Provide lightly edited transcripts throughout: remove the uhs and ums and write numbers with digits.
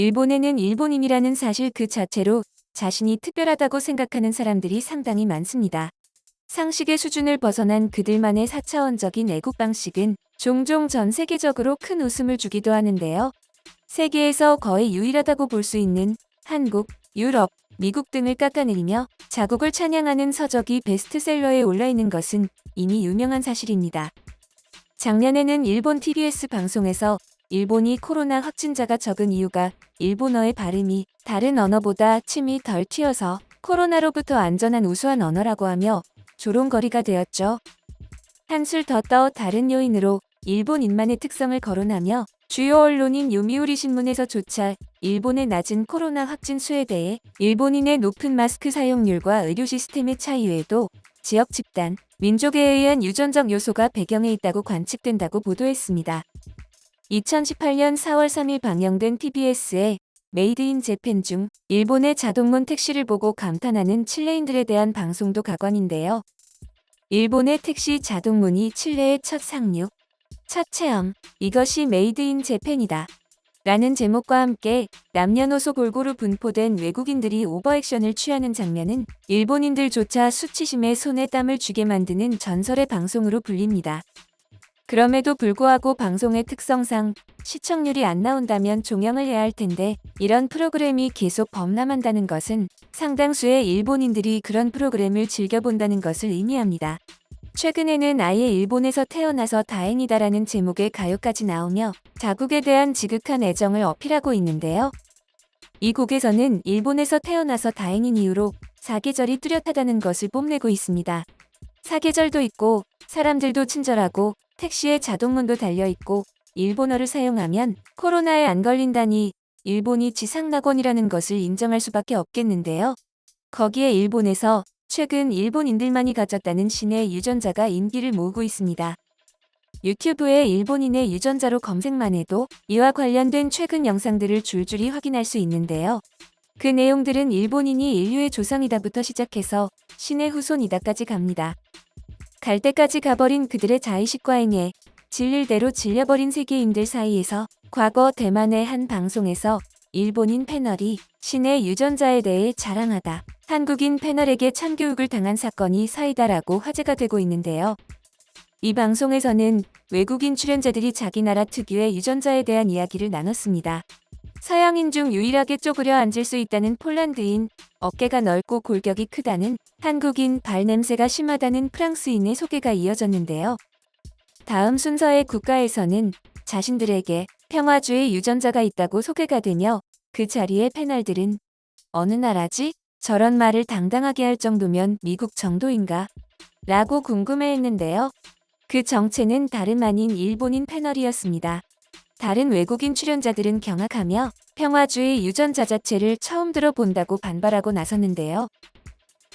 일본에는 일본인이라는 사실 그 자체로 자신이 특별하다고 생각하는 사람들이 상당히 많습니다. 상식의 수준을 벗어난 그들만의 4차원적인 애국 방식은 종종 전 세계적으로 큰 웃음을 주기도 하는데요. 세계에서 거의 유일하다고 볼 수 있는 한국, 유럽, 미국 등을 깎아내리며 자국을 찬양하는 서적이 베스트셀러에 올라있는 것은 이미 유명한 사실입니다. 작년에는 일본 TBS 방송에서 일본이 코로나 확진자가 적은 이유가 일본어의 발음이 다른 언어보다 침이 덜 튀어서 코로나로부터 안전한 우수한 언어라고 하며 조롱거리가 되었죠. 한술 더 떠 다른 요인으로 일본인만의 특성을 거론하며 주요 언론인 요미우리 신문에서조차 일본의 낮은 코로나 확진 수에 대해 일본인의 높은 마스크 사용률과 의료 시스템의 차이 외에도 지역 집단, 민족에 의한 유전적 요소가 배경에 있다고 관측된다고 보도했습니다. 2018년 4월 3일 방영된 TBS의 메이드 인 재팬 중 일본의 자동문 택시를 보고 감탄하는 칠레인들에 대한 방송도 가관인데요. 일본의 택시 자동문이 칠레의 첫 상륙, 첫 체험, 이것이 메이드 인 재팬이다. 라는 제목과 함께 남녀노소 골고루 분포된 외국인들이 오버액션을 취하는 장면은 일본인들조차 수치심에 손에 땀을 쥐게 만드는 전설의 방송으로 불립니다. 그럼에도 불구하고 방송의 특성상 시청률이 안 나온다면 종영을 해야 할 텐데 이런 프로그램이 계속 범람한다는 것은 상당수의 일본인들이 그런 프로그램을 즐겨본다는 것을 의미합니다. 최근에는 아예 일본에서 태어나서 다행이다라는 제목의 가요까지 나오며 자국에 대한 지극한 애정을 어필하고 있는데요. 이 곡에서는 일본에서 태어나서 다행인 이유로 사계절이 뚜렷하다는 것을 뽐내고 있습니다. 사계절도 있고 사람들도 친절하고 택시에 자동문도 달려있고 일본어를 사용하면 코로나에 안 걸린다니 일본이 지상낙원이라는 것을 인정할 수밖에 없겠는데요. 거기에 일본에서 최근 일본인들만이 가졌다는 신의 유전자가 인기를 모으고 있습니다. 유튜브에 일본인의 유전자로 검색만 해도 이와 관련된 최근 영상들을 줄줄이 확인할 수 있는데요. 그 내용들은 일본인이 인류의 조상이다부터 시작해서 신의 후손이다까지 갑니다. 갈 때까지 가버린 그들의 자의식과 행에 질릴 대로 질려버린 세계인들 사이에서 과거 대만의 한 방송에서 일본인 패널이 신의 유전자에 대해 자랑하다 한국인 패널에게 참교육을 당한 사건이 사이다라고 화제가 되고 있는데요. 이 방송에서는 외국인 출연자들이 자기 나라 특유의 유전자에 대한 이야기를 나눴습니다. 서양인 중 유일하게 쪼그려 앉을 수 있다는 폴란드인, 어깨가 넓고 골격이 크다는 한국인, 발냄새가 심하다는 프랑스인의 소개가 이어졌는데요. 다음 순서의 국가에서는 자신들에게 평화주의 유전자가 있다고 소개가 되며 그 자리의 패널들은 어느 나라지? 저런 말을 당당하게 할 정도면 미국 정도인가? 라고 궁금해했는데요. 그 정체는 다름 아닌 일본인 패널이었습니다. 다른 외국인 출연자들은 경악하며 평화주의 유전자 자체를 처음 들어본다고 반발하고 나섰는데요.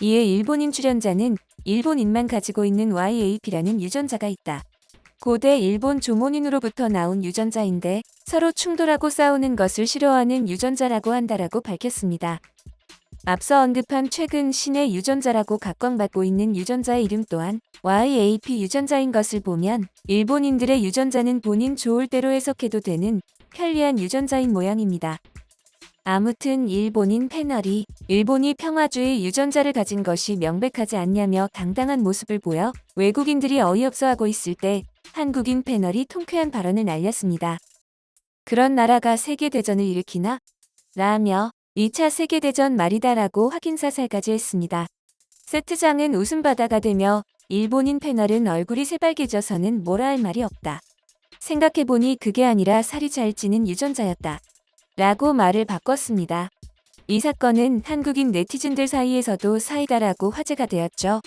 이에 일본인 출연자는 일본인만 가지고 있는 YAP라는 유전자가 있다. 고대 일본 조몬인으로부터 나온 유전자인데 서로 충돌하고 싸우는 것을 싫어하는 유전자라고 한다라고 밝혔습니다. 앞서 언급한 최근 신의 유전자라고 각광받고 있는 유전자의 이름 또한 YAP 유전자인 것을 보면 일본인들의 유전자는 본인 좋을 대로 해석해도 되는 편리한 유전자인 모양입니다. 아무튼 일본인 패널이 일본이 평화주의 유전자를 가진 것이 명백하지 않냐며 당당한 모습을 보여 외국인들이 어이없어하고 있을 때 한국인 패널이 통쾌한 발언을 날렸습니다. 그런 나라가 세계대전을 일으키나? 라며 2차 세계대전 말이다라고 확인사살까지 했습니다. 세트장은 웃음바다가 되며 일본인 패널은 얼굴이 새빨개져서는 뭐라 할 말이 없다. 생각해보니 그게 아니라 살이 잘 찌는 유전자였다. 라고 말을 바꿨습니다. 이 사건은 한국인 네티즌들 사이에서도 사이다라고 화제가 되었죠.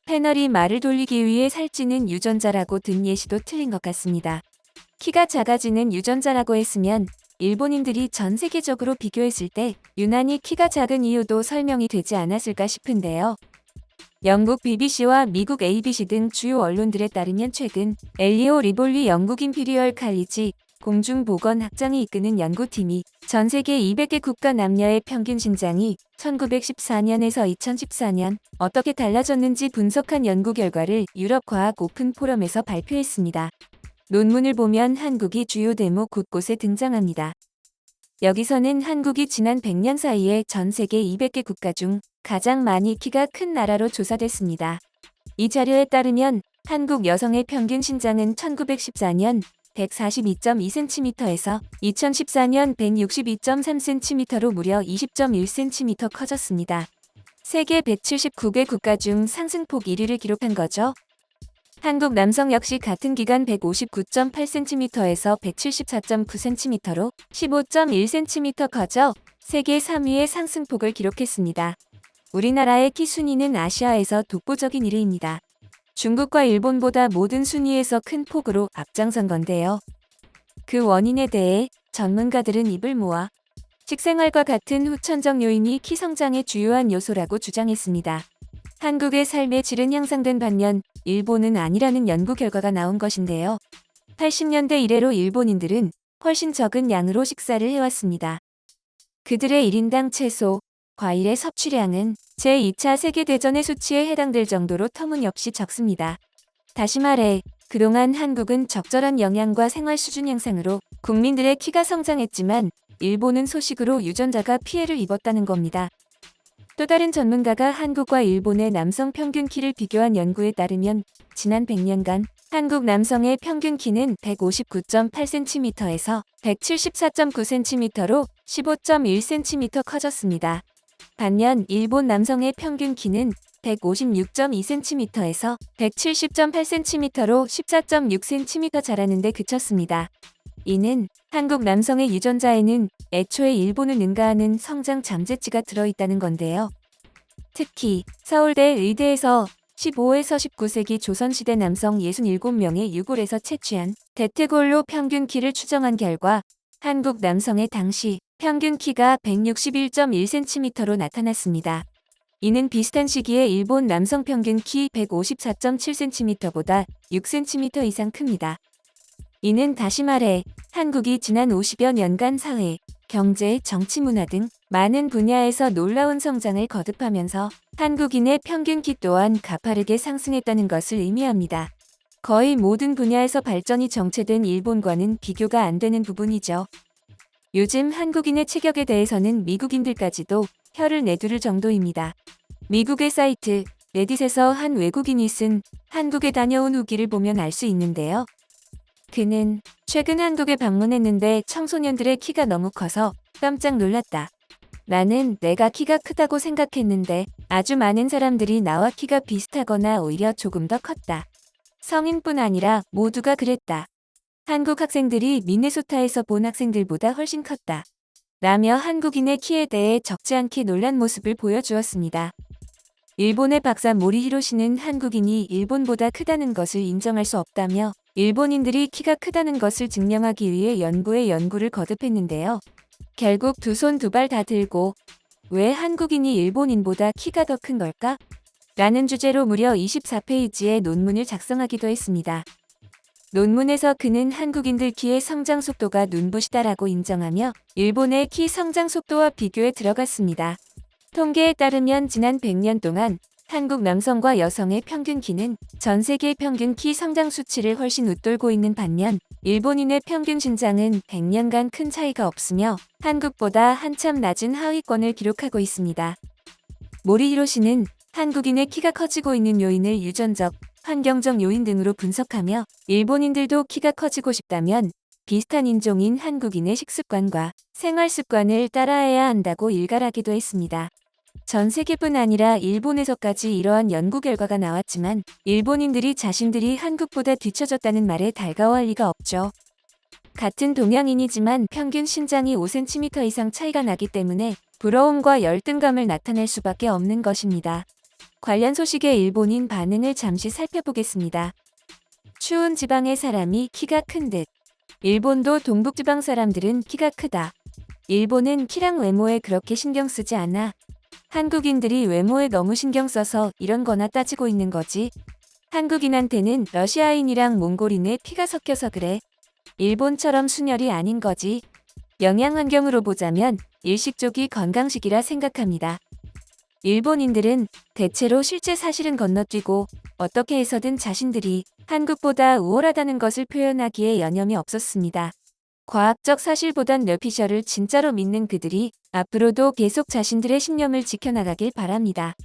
패널이 말을 돌리기 위해 살찌는 유전자라고 든 예시도 틀린 것 같습니다. 키가 작아지는 유전자라고 했으면 일본인들이 전 세계적으로 비교했을 때 유난히 키가 작은 이유도 설명이 되지 않았을까 싶은데요. 영국 BBC와 미국 ABC 등 주요 언론들에 따르면 최근 엘리오 리볼리 영국 임피리얼 칼리지 공중보건학장이 이끄는 연구팀이 전 세계 200개 국가 남녀의 평균 신장이 1914년에서 2014년 어떻게 달라졌는지 분석한 연구 결과를 유럽 과학 오픈 포럼에서 발표했습니다. 논문을 보면 한국이 주요 대목 곳곳에 등장합니다. 여기서는 한국이 지난 100년 사이에 전 세계 200개 국가 중 가장 많이 키가 큰 나라로 조사됐습니다. 이 자료에 따르면 한국 여성의 평균 신장은 1914년 142.2cm에서 2014년 162.3cm로 무려 20.1cm 커졌습니다. 세계 179개 국가 중 상승폭 1위를 기록한 거죠. 한국 남성 역시 같은 기간 159.8cm에서 174.9cm로 15.1cm 커져 세계 3위의 상승폭을 기록했습니다. 우리나라의 키 순위는 아시아에서 독보적인 1위입니다. 중국과 일본보다 모든 순위에서 큰 폭으로 앞장선 건데요. 그 원인에 대해 전문가들은 입을 모아 식생활과 같은 후천적 요인이 키 성장의 주요한 요소라고 주장했습니다. 한국의 삶의 질은 향상된 반면 일본은 아니라는 연구 결과가 나온 것인데요. 80년대 이래로 일본인들은 훨씬 적은 양으로 식사를 해왔습니다. 그들의 1인당 채소, 과일의 섭취량은 제2차 세계대전의 수치에 해당될 정도로 터무니없이 적습니다. 다시 말해 그동안 한국은 적절한 영양과 생활 수준 향상으로 국민들의 키가 성장했지만 일본은 소식으로 유전자가 피해를 입었다는 겁니다. 또 다른 전문가가 한국과 일본의 남성 평균 키를 비교한 연구에 따르면 지난 100년간 한국 남성의 평균 키는 159.8cm에서 174.9cm로 15.1cm 커졌습니다. 반면 일본 남성의 평균 키는 156.2cm에서 170.8cm로 14.6cm 자라는데 그쳤습니다. 이는 한국 남성의 유전자에는 애초에 일본을 능가하는 성장 잠재치가 들어있다는 건데요. 특히 서울대 의대에서 15에서 19세기 조선시대 남성 67명의 유골에서 채취한 대퇴골로 평균 키를 추정한 결과 한국 남성의 당시 평균 키가 161.1cm로 나타났습니다. 이는 비슷한 시기에 일본 남성 평균 키 154.7cm보다 6cm 이상 큽니다. 이는 다시 말해 한국이 지난 50여 년간 사회, 경제, 정치, 문화 등 많은 분야에서 놀라운 성장을 거듭하면서 한국인의 평균 키 또한 가파르게 상승했다는 것을 의미합니다. 거의 모든 분야에서 발전이 정체된 일본과는 비교가 안 되는 부분이죠. 요즘 한국인의 체격에 대해서는 미국인들까지도 혀를 내두를 정도입니다. 미국의 사이트 레딧에서 한 외국인이 쓴 한국에 다녀온 후기를 보면 알 수 있는데요. 그는 최근 한국에 방문했는데 청소년들의 키가 너무 커서 깜짝 놀랐다. 나는 내가 키가 크다고 생각했는데 아주 많은 사람들이 나와 키가 비슷하거나 오히려 조금 더 컸다. 성인뿐 아니라 모두가 그랬다. 한국 학생들이 미네소타에서 본 학생들보다 훨씬 컸다. 라며 한국인의 키에 대해 적지 않게 놀란 모습을 보여주었습니다. 일본의 박사 모리히로 씨는 한국인이 일본보다 크다는 것을 인정할 수 없다며 일본인들이 키가 크다는 것을 증명하기 위해 연구에 연구를 거듭했는데요. 결국 두 손 두 발 다 들고 왜 한국인이 일본인보다 키가 더 큰 걸까? 라는 주제로 무려 24페이지의 논문을 작성하기도 했습니다. 논문에서 그는 한국인들 키의 성장 속도가 눈부시다라고 인정하며 일본의 키 성장 속도와 비교에 들어갔습니다. 통계에 따르면 지난 100년 동안 한국 남성과 여성의 평균 키는 전 세계 평균 키 성장 수치를 훨씬 웃돌고 있는 반면 일본인의 평균 신장은 100년간 큰 차이가 없으며 한국보다 한참 낮은 하위권을 기록하고 있습니다. 모리히로 씨는 한국인의 키가 커지고 있는 요인을 유전적, 환경적 요인 등으로 분석하며 일본인들도 키가 커지고 싶다면 비슷한 인종인 한국인의 식습관과 생활 습관을 따라해야 한다고 일갈하기도 했습니다. 전 세계뿐 아니라 일본에서까지 이러한 연구 결과가 나왔지만 일본인들이 자신들이 한국보다 뒤처졌다는 말에 달가워할 리가 없죠. 같은 동양인이지만 평균 신장이 5cm 이상 차이가 나기 때문에 부러움과 열등감을 나타낼 수밖에 없는 것입니다. 관련 소식의 일본인 반응을 잠시 살펴보겠습니다. 추운 지방의 사람이 키가 큰 듯. 일본도 동북지방 사람들은 키가 크다. 일본은 키랑 외모에 그렇게 신경 쓰지 않아. 한국인들이 외모에 너무 신경 써서 이런 거나 따지고 있는 거지. 한국인한테는 러시아인이랑 몽골인의 피가 섞여서 그래. 일본처럼 순혈이 아닌 거지. 영양 환경으로 보자면 일식 쪽이 건강식이라 생각합니다. 일본인들은 대체로 실제 사실은 건너뛰고 어떻게 해서든 자신들이 한국보다 우월하다는 것을 표현하기에 여념이 없었습니다. 과학적 사실보단 뇌피셜을 진짜로 믿는 그들이 앞으로도 계속 자신들의 신념을 지켜나가길 바랍니다.